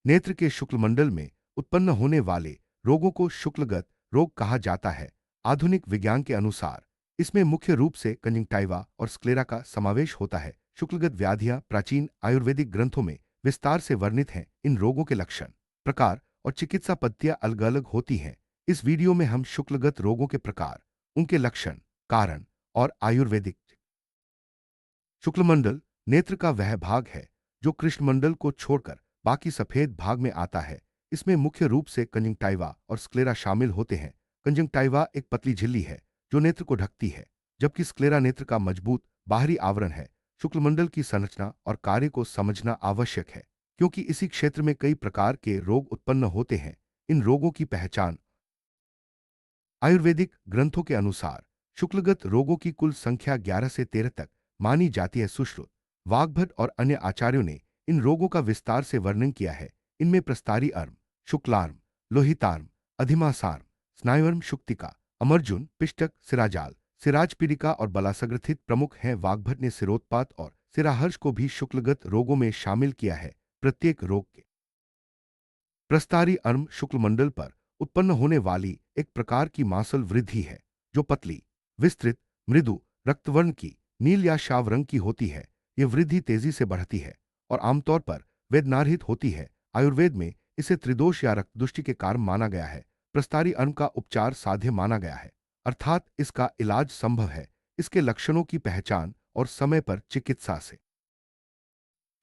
नेत्र के शुक्लमंडल में उत्पन्न होने वाले रोगों को शुक्लगत रोग कहा जाता है। आधुनिक विज्ञान के अनुसार इसमें मुख्य रूप से कंजंक्टाइवा और स्क्लेरा का समावेश होता है। शुक्लगत व्याधियां प्राचीन आयुर्वेदिक ग्रंथों में विस्तार से वर्णित हैं। इन रोगों के लक्षण, प्रकार और चिकित्सा पद्धतियां अलग अलग होती हैं। इस वीडियो में हम शुक्लगत रोगों के प्रकार, उनके लक्षण, कारण और आयुर्वेदिक। शुक्लमंडल नेत्र का वह भाग है जो कृष्णमंडल को छोड़कर बाकी सफेद भाग में आता है। इसमें मुख्य रूप से कंजंक्टाइवा और स्क्लेरा शामिल होते हैं। कंजंक्टाइवा एक पतली झिल्ली है जो नेत्र को ढकती है, जबकि स्क्लेरा नेत्र का मजबूत बाहरी आवरण है। शुक्लमंडल की संरचना और कार्य को समझना आवश्यक है, क्योंकि इसी क्षेत्र में कई प्रकार के रोग उत्पन्न होते हैं। इन रोगों की पहचान, आयुर्वेदिक ग्रंथों के अनुसार शुक्लगत रोगों की कुल संख्या 11 से 13 तक मानी जाती है। सुश्रुत, वाग्भट और अन्य आचार्यों ने इन रोगों का विस्तार से वर्णन किया है। इनमें प्रस्तारी अर्म, शुक्लार्म, लोहितार्म, अधिमासार्म, स्नायुर्म, शुक्तिका, अमरजुन, पिष्टक, सिराजाल, सिराजपीड़िका और बलासग्रथित प्रमुख हैं। वाग्भट ने सिरोत्पात और सिराहर्ष को भी शुक्लगत रोगों में शामिल किया है। प्रत्येक रोग के प्रस्तारी अर्म शुक्लमंडल पर उत्पन्न होने वाली एक प्रकार की मांसल वृद्धि है, जो पतली, विस्तृत, मृदु, रक्तवर्ण की, नील या शाव रंग की होती है। यह वृद्धि तेजी से बढ़ती है और आमतौर पर वेदनारहित होती है। आयुर्वेद में इसे त्रिदोष या रक्तदुष्टि के कारण माना गया है। प्रस्तारी अर्म का उपचार साध्य माना गया है, अर्थात इसका इलाज संभव है। इसके लक्षणों की पहचान और समय पर चिकित्सा से।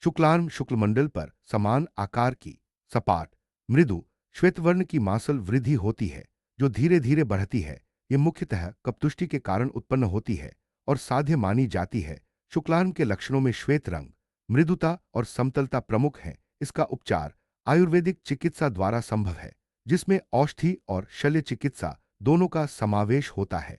शुक्लार्म शुक्लमंडल पर समान आकार की, सपाट, मृदु, श्वेतवर्ण की मांसल वृद्धि होती है, जो धीरे धीरे बढ़ती है। यह मुख्यतः कपतुष्टि के कारण उत्पन्न होती है और साध्य मानी जाती है। शुक्लार्म के लक्षणों में श्वेत रंग, मृदुता और समतलता प्रमुख हैं। इसका उपचार आयुर्वेदिक चिकित्सा द्वारा संभव है, जिसमें औषधि और शल्य चिकित्सा दोनों का समावेश होता है।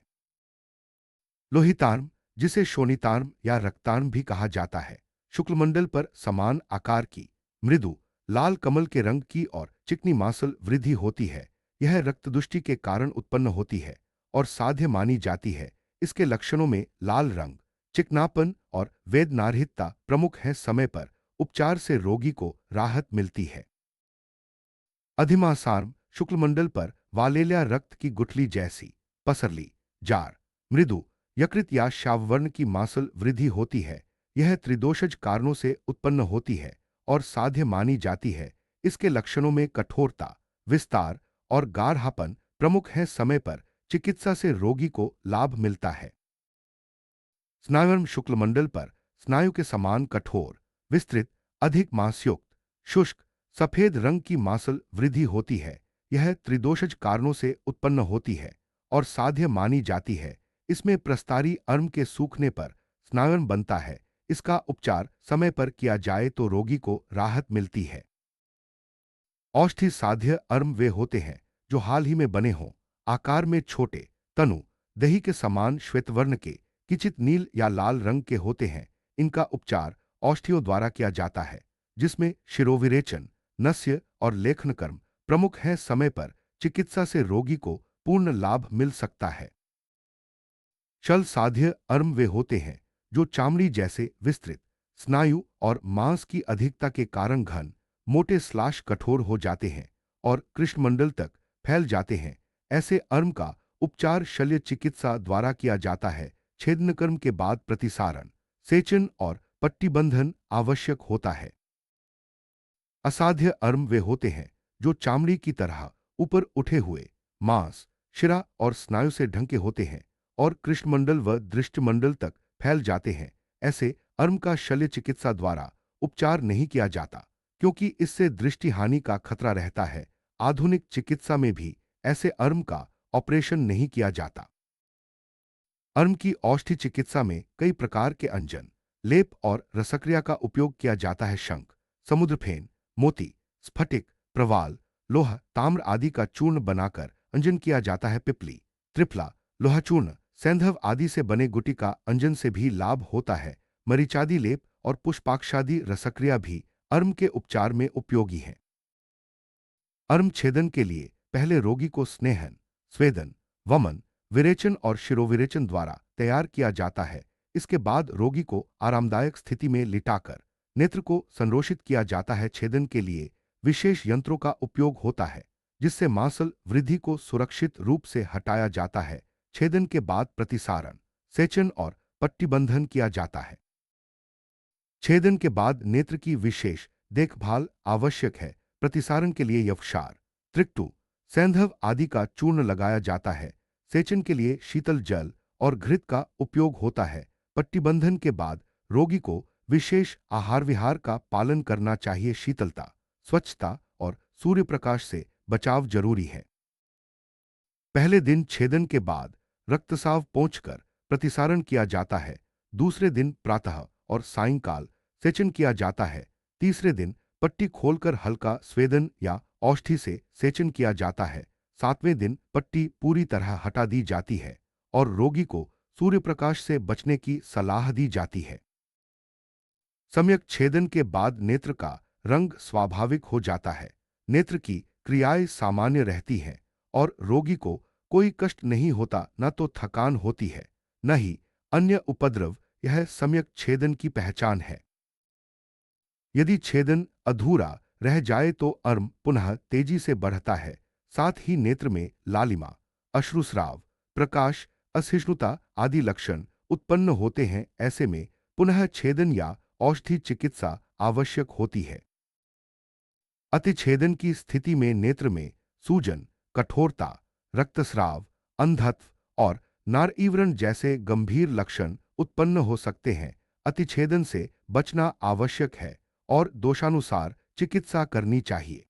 लोहितार्म, जिसे शोणितार्म या रक्तार्म भी कहा जाता है, शुक्लमंडल पर समान आकार की, मृदु, लाल कमल के रंग की और चिकनी मांसल वृद्धि होती है। यह रक्तदुष्टि के कारण उत्पन्न होती है और साध्य मानी जाती है। इसके लक्षणों में लाल रंग, चिकनापन और वेदनारहितता प्रमुख हैं। समय पर उपचार से रोगी को राहत मिलती है। अधिमासार्म शुक्लमंडल पर वालेल्या रक्त की गुठली जैसी पसरली, जार, मृदु, यकृत या शाववर्ण की मांसल वृद्धि होती है। यह त्रिदोषज कारणों से उत्पन्न होती है और साध्य मानी जाती है। इसके लक्षणों में कठोरता, विस्तार और गाढ़ापन प्रमुख हैं। समय पर चिकित्सा से रोगी को लाभ मिलता है। स्नायुर्म शुक्लमंडल पर स्नायु के समान कठोर, विस्तृत, अधिक मांसयुक्त, शुष्क, सफेद रंग की मांसल वृद्धि होती है। यह त्रिदोषज कारणों से उत्पन्न होती है और साध्य मानी जाती है। इसमें प्रस्तारी अर्म के सूखने पर स्नायुर्म बनता है। इसका उपचार समय पर किया जाए तो रोगी को राहत मिलती है। औषधि साध्य अर्म वे होते हैं जो हाल ही में बने हों, आकार में छोटे, तनु, दही के समान श्वेतवर्ण के, किंचित नील या लाल रंग के होते हैं। इनका उपचार औषधियों द्वारा किया जाता है, जिसमें शिरोविरेचन, नस्य और लेखन कर्म प्रमुख हैं। समय पर चिकित्सा से रोगी को पूर्ण लाभ मिल सकता है। शल साध्य अर्म वे होते हैं जो चामड़ी जैसे विस्तृत, स्नायु और मांस की अधिकता के कारण घन, मोटे स्लाश कठोर हो जाते हैं और कृष्णमंडल तक फैल जाते हैं। ऐसे अर्म का उपचार शल्य चिकित्सा द्वारा किया जाता है। छेदनकर्म के बाद प्रतिसारण, सेचन और पट्टीबंधन आवश्यक होता है। असाध्य अर्म वे होते हैं जो चामड़ी की तरह ऊपर उठे हुए, मांस, शिरा और स्नायु से ढंके होते हैं और कृष्णमंडल व दृष्टिमंडल तक फैल जाते हैं। ऐसे अर्म का शल्य चिकित्सा द्वारा उपचार नहीं किया जाता, क्योंकि इससे दृष्टि हानि का खतरा रहता है। आधुनिक चिकित्सा में भी ऐसे अर्म का ऑपरेशन नहीं किया जाता। अर्म की औषधि चिकित्सा में कई प्रकार के अंजन, लेप और रसक्रिया का उपयोग किया जाता है। शंख, समुद्रफेन, मोती, स्फटिक, प्रवाल, लोहा, ताम्र आदि का चूर्ण बनाकर अंजन किया जाता है। पिपली, त्रिफला, लोहाचूर्ण, सैंधव आदि से बने गुटी का अंजन से भी लाभ होता है। मरीचादि लेप और पुष्पाक्षादि रसक्रिया भी अर्म के उपचार में उपयोगी हैं। अर्म छेदन के लिए पहले रोगी को स्नेहन, स्वेदन, वमन, विरेचन और शिरोविरेचन द्वारा तैयार किया जाता है। इसके बाद रोगी को आरामदायक स्थिति में लिटाकर नेत्र को संरोषित किया जाता है। छेदन के लिए विशेष यंत्रों का उपयोग होता है जिससे मांसल वृद्धि को सुरक्षित रूप से हटाया जाता है। छेदन के बाद प्रतिसारण, सेचन और पट्टीबंधन किया जाता है। छेदन के बाद नेत्र की विशेष देखभाल आवश्यक है। प्रतिसारण के लिए यवक्षार, त्रिक्टु, सैंधव आदि का चूर्ण लगाया जाता है। सेचन के लिए शीतल जल और घृत का उपयोग होता है। पट्टीबंधन के बाद रोगी को विशेष आहार विहार का पालन करना चाहिए। शीतलता, स्वच्छता और सूर्य प्रकाश से बचाव जरूरी है। पहले दिन छेदन के बाद रक्तस्राव पोंछकर प्रतिसारण किया जाता है। दूसरे दिन प्रातः और सायंकाल सेचन किया जाता है। तीसरे दिन पट्टी खोलकर हल्का स्वेदन या औषधि से सेचन किया जाता है। सातवें दिन पट्टी पूरी तरह हटा दी जाती है और रोगी को सूर्य प्रकाश से बचने की सलाह दी जाती है। सम्यक छेदन के बाद नेत्र का रंग स्वाभाविक हो जाता है। नेत्र की क्रियाएं सामान्य रहती हैं और रोगी को कोई कष्ट नहीं होता, न तो थकान होती है न ही अन्य उपद्रव। यह सम्यक छेदन की पहचान है। यदि छेदन अधूरा रह जाए तो अर्म पुनः तेजी से बढ़ता है। साथ ही नेत्र में लालिमा, अश्रुस्राव, प्रकाश, असहिष्णुता आदि लक्षण उत्पन्न होते हैं। ऐसे में पुनः छेदन या औषधि चिकित्सा आवश्यक होती है। अतिछेदन की स्थिति में नेत्र में सूजन, कठोरता, रक्तस्राव, अंधत्व और नारईवरण जैसे गंभीर लक्षण उत्पन्न हो सकते हैं। अतिछेदन से बचना आवश्यक है और दोषानुसार चिकित्सा करनी चाहिए।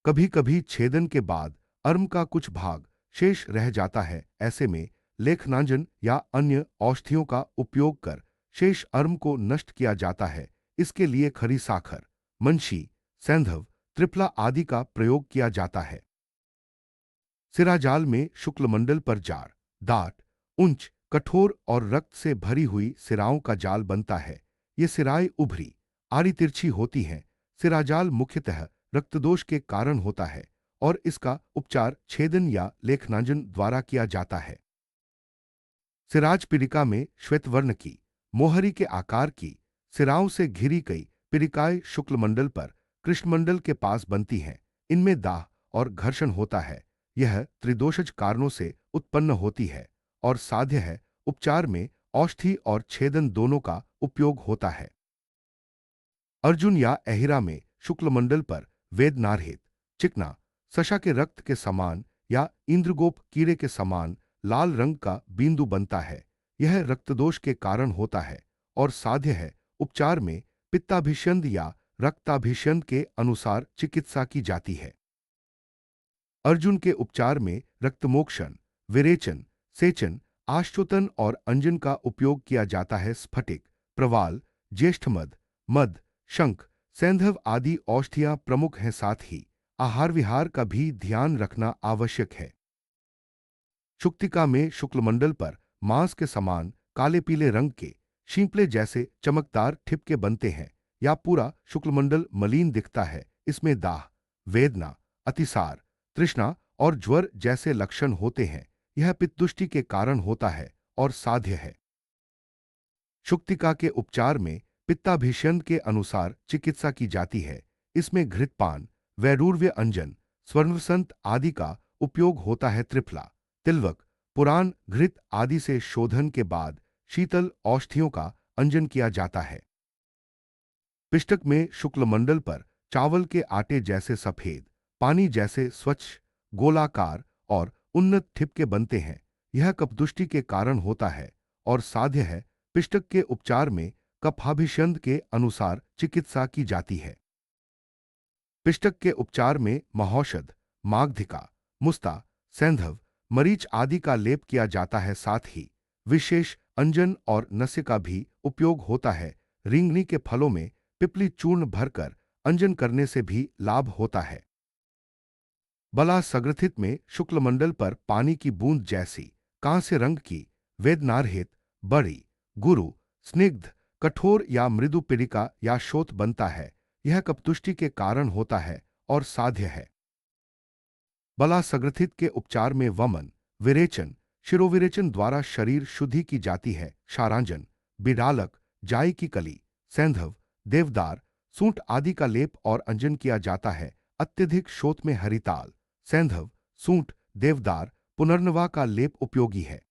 कभी कभी छेदन के बाद अर्म का कुछ भाग शेष रह जाता है। ऐसे में लेखनांजन या अन्य औषधियों का उपयोग कर शेष अर्म को नष्ट किया जाता है। इसके लिए खरी साखर, मंशी, सैंधव, त्रिफला आदि का प्रयोग किया जाता है। सिराजाल में शुक्लमंडल पर जाड़, दाट, ऊंच, कठोर और रक्त से भरी हुई सिराओं का जाल बनता है। ये सिराएं उभरी, आड़ी तिरछी होती हैं। सिराजाल मुख्यतः रक्तदोष के कारण होता है और इसका उपचार छेदन या लेखनांजन द्वारा किया जाता है। सिराज पिरिका में श्वेतवर्ण की, मोहरी के आकार की सिराओं से घिरी कई पिरिकाएं शुक्लमंडल पर कृष्णमंडल के पास बनती हैं। इनमें दाह और घर्षण होता है। यह त्रिदोषज कारणों से उत्पन्न होती है और साध्य है। उपचार में औषधि और छेदन दोनों का उपयोग होता है। अर्जुन या अहिरा में शुक्लमंडल पर वेदनारहित, चिकना, सशा के रक्त के समान या इंद्रगोप कीड़े के समान लाल रंग का बिंदु बनता है। यह रक्तदोष के कारण होता है और साध्य है। उपचार में पित्ताभिषंद या रक्ताभिषंद के अनुसार चिकित्सा की जाती है। अर्जुन के उपचार में रक्तमोक्षण, विरेचन, सेचन, आश्चोतन और अंजन का उपयोग किया जाता है। स्फटिक, प्रवाल, ज्येष्ठमद, मद, शंख, सैंधव आदि औषधियां प्रमुख हैं। साथ ही आहार विहार का भी ध्यान रखना आवश्यक है। शुक्तिका में शुक्लमंडल पर मांस के समान काले पीले रंग के शींपले जैसे चमकदार ठिपके बनते हैं या पूरा शुक्लमंडल मलिन दिखता है। इसमें दाह, वेदना, अतिसार, तृष्णा और ज्वर जैसे लक्षण होते हैं। यह पित्तदुष्टि के कारण होता है और साध्य है। शुक्तिका के उपचार में पित्ताभिषंद के अनुसार चिकित्सा की जाती है। इसमें घृतपान, वैरूर्व्य अंजन, स्वर्णसंत आदि का उपयोग होता है। त्रिफला, तिलवक, पुराण, घृत आदि से शोधन के बाद शीतल औषधियों का अंजन किया जाता है। पिष्टक में शुक्लमंडल पर चावल के आटे जैसे सफेद, पानी जैसे स्वच्छ, गोलाकार और उन्नत ठिपके बनते हैं। यह कफदुष्टि के कारण होता है और साध्य है। पिष्टक के उपचार में कफाभिषंद के अनुसार चिकित्सा की जाती है। पिष्टक के उपचार में महौषध, मागधिका, मुस्ता, सैंधव, मरीच आदि का लेप किया जाता है। साथ ही विशेष अंजन और नस्य का भी उपयोग होता है। रिंगनी के फलों में पिपली चूर्ण भरकर अंजन करने से भी लाभ होता है। बला सग्रथित में शुक्लमंडल पर पानी की बूंद जैसी कांस्य रंग की वेदनारहित, बड़ी, गुरु, स्निग्ध, कठोर या मृदु पिरिका या शोथ बनता है। यह कपतुष्टि के कारण होता है और साध्य है। बला सग्रथित के उपचार में वमन, विरेचन, शिरोविरेचन द्वारा शरीर शुद्धि की जाती है। क्षारांजन, बिडालक, जाई की कली, सैंधव, देवदार, सूंठ आदि का लेप और अंजन किया जाता है। अत्यधिक शोथ में हरिताल, सैंधव, सूंठ, देवदार, पुनर्नवा का लेप उपयोगी है।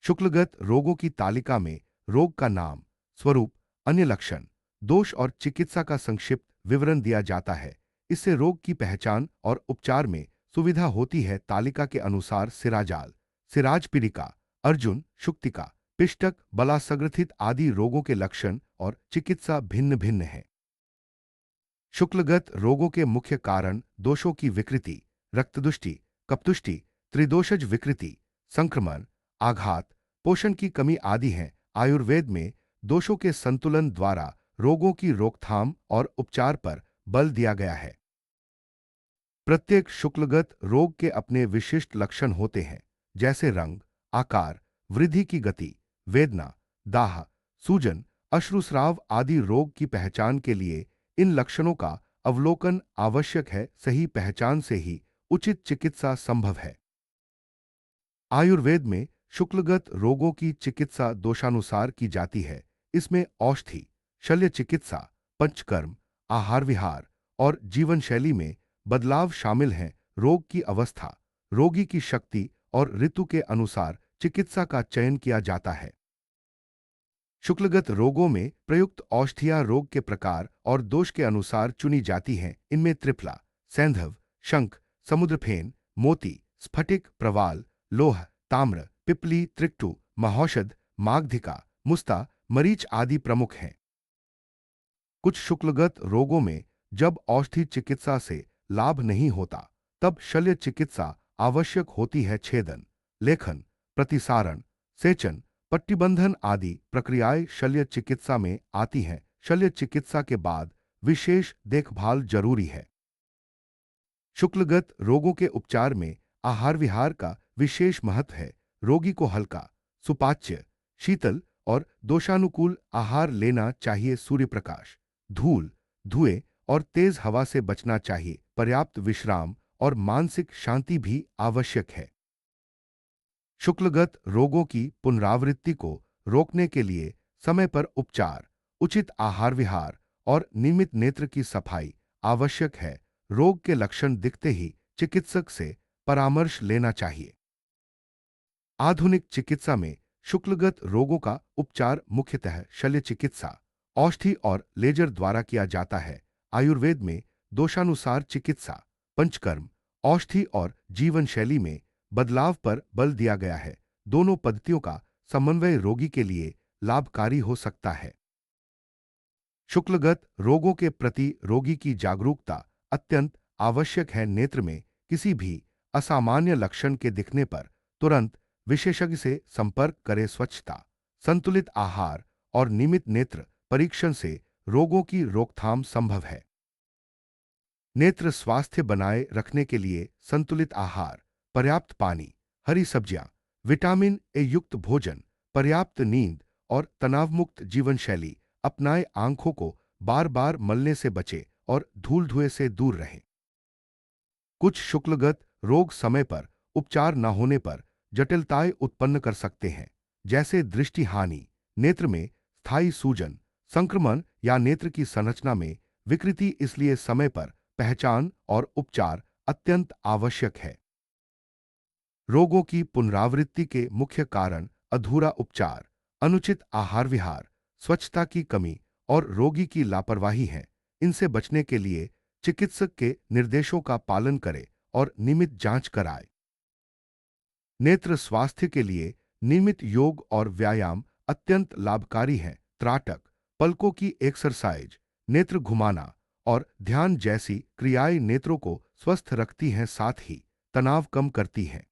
शुक्लगत रोगों की तालिका में रोग का नाम, स्वरूप, अन्य लक्षण, दोष और चिकित्सा का संक्षिप्त विवरण दिया जाता है। इससे रोग की पहचान और उपचार में सुविधा होती है। तालिका के अनुसार सिराजाल, सिराजपीड़िका, अर्जुन, शुक्तिका, पिष्टक, बलासग्रथित आदि रोगों के लक्षण और चिकित्सा भिन्न भिन्न है। शुक्लगत रोगों के मुख्य कारण दोषों की विकृति, रक्तदुष्टि, कपतुष्टि, त्रिदोषज विकृति, संक्रमण, आघात, पोषण की कमी आदि हैं। आयुर्वेद में दोषों के संतुलन द्वारा रोगों की रोकथाम और उपचार पर बल दिया गया है। प्रत्येक शुक्लगत रोग के अपने विशिष्ट लक्षण होते हैं, जैसे रंग, आकार, वृद्धि की गति, वेदना, दाह, सूजन, अश्रुस्राव आदि। रोग की पहचान के लिए इन लक्षणों का अवलोकन आवश्यक है। सही पहचान से ही उचित चिकित्सा संभव है। आयुर्वेद में शुक्लगत रोगों की चिकित्सा दोषानुसार की जाती है। इसमें औषधि, शल्य चिकित्सा, पंचकर्म, आहार विहार और जीवन शैली में बदलाव शामिल हैं। रोग की अवस्था, रोगी की शक्ति और ऋतु के अनुसार चिकित्सा का चयन किया जाता है। शुक्लगत रोगों में प्रयुक्त औषधियां रोग के प्रकार और दोष के अनुसार चुनी जाती हैं। इनमें त्रिफला, सैंधव, शंख, समुद्रफेन, मोती, स्फटिक, प्रवाल, लोह, ताम्र, पिपली, त्रिकटु, महौषध, मागधिका, मुस्ता, मरीच आदि प्रमुख हैं। कुछ शुक्लगत रोगों में जब औषधि चिकित्सा से लाभ नहीं होता, तब शल्य चिकित्सा आवश्यक होती है। छेदन, लेखन, प्रतिसारण, सेचन, पट्टिबंधन आदि प्रक्रियाएं शल्य चिकित्सा में आती हैं। शल्य चिकित्सा के बाद विशेष देखभाल जरूरी है। शुक्लगत रोगों के उपचार में आहार विहार का विशेष महत्व है। रोगी को हल्का, सुपाच्य, शीतल और दोषानुकूल आहार लेना चाहिए। सूर्य प्रकाश, धूल, धुएं और तेज हवा से बचना चाहिए। पर्याप्त विश्राम और मानसिक शांति भी आवश्यक है। शुक्लगत रोगों की पुनरावृत्ति को रोकने के लिए समय पर उपचार, उचित आहार विहार और नियमित नेत्र की सफाई आवश्यक है। रोग के लक्षण दिखते ही चिकित्सक से परामर्श लेना चाहिए। आधुनिक चिकित्सा में शुक्लगत रोगों का उपचार मुख्यतः शल्य चिकित्सा, औषधि और लेजर द्वारा किया जाता है। आयुर्वेद में दोषानुसार चिकित्सा, पंचकर्म, औषधि और जीवन शैली में बदलाव पर बल दिया गया है। दोनों पद्धतियों का समन्वय रोगी के लिए लाभकारी हो सकता है। शुक्लगत रोगों के प्रति रोगी की जागरूकता अत्यंत आवश्यक है। नेत्र में किसी भी असामान्य लक्षण के दिखने पर तुरंत विशेषज्ञ से संपर्क करें। स्वच्छता, संतुलित आहार और नियमित नेत्र परीक्षण से रोगों की रोकथाम संभव है। नेत्र स्वास्थ्य बनाए रखने के लिए संतुलित आहार, पर्याप्त पानी, हरी सब्जियां, विटामिन ए युक्त भोजन, पर्याप्त नींद और तनावमुक्त जीवन शैली अपनाए। आंखों को बार बार मलने से बचे और धूल धुएं से दूर रहें। कुछ शुक्लगत रोग समय पर उपचार न होने पर जटिलताएं उत्पन्न कर सकते हैं, जैसे दृष्टि हानि, नेत्र में स्थायी सूजन, संक्रमण या नेत्र की संरचना में विकृति। इसलिए समय पर पहचान और उपचार अत्यंत आवश्यक है। रोगों की पुनरावृत्ति के मुख्य कारण अधूरा उपचार, अनुचित आहार विहार, स्वच्छता की कमी और रोगी की लापरवाही हैं। इनसे बचने के लिए चिकित्सक के निर्देशों का पालन करें और नियमित जांच कराएं। नेत्र स्वास्थ्य के लिए नियमित योग और व्यायाम अत्यंत लाभकारी हैं। त्राटक, पलकों की एक्सरसाइज, नेत्र घुमाना और ध्यान जैसी क्रियाएं नेत्रों को स्वस्थ रखती हैं, साथ ही तनाव कम करती हैं।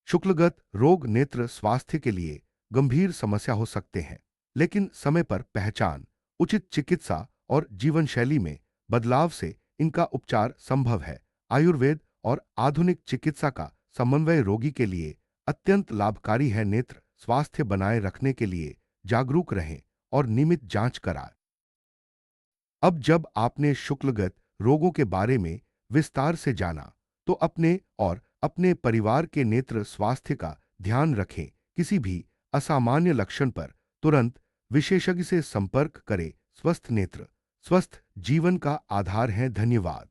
शुक्लगत रोग नेत्र स्वास्थ्य के लिए गंभीर समस्या हो सकते हैं, लेकिन समय पर पहचान, उचित चिकित्सा और जीवन शैली में बदलाव से इनका उपचार संभव है। आयुर्वेद और आधुनिक चिकित्सा का समन्वय रोगी के लिए अत्यंत लाभकारी है। नेत्र स्वास्थ्य बनाए रखने के लिए जागरूक रहें और नियमित जांच कराएं। अब जब आपने शुक्लगत रोगों के बारे में विस्तार से जाना, तो अपने और अपने परिवार के नेत्र स्वास्थ्य का ध्यान रखें। किसी भी असामान्य लक्षण पर तुरंत विशेषज्ञ से संपर्क करें। स्वस्थ नेत्र स्वस्थ जीवन का आधार है। धन्यवाद।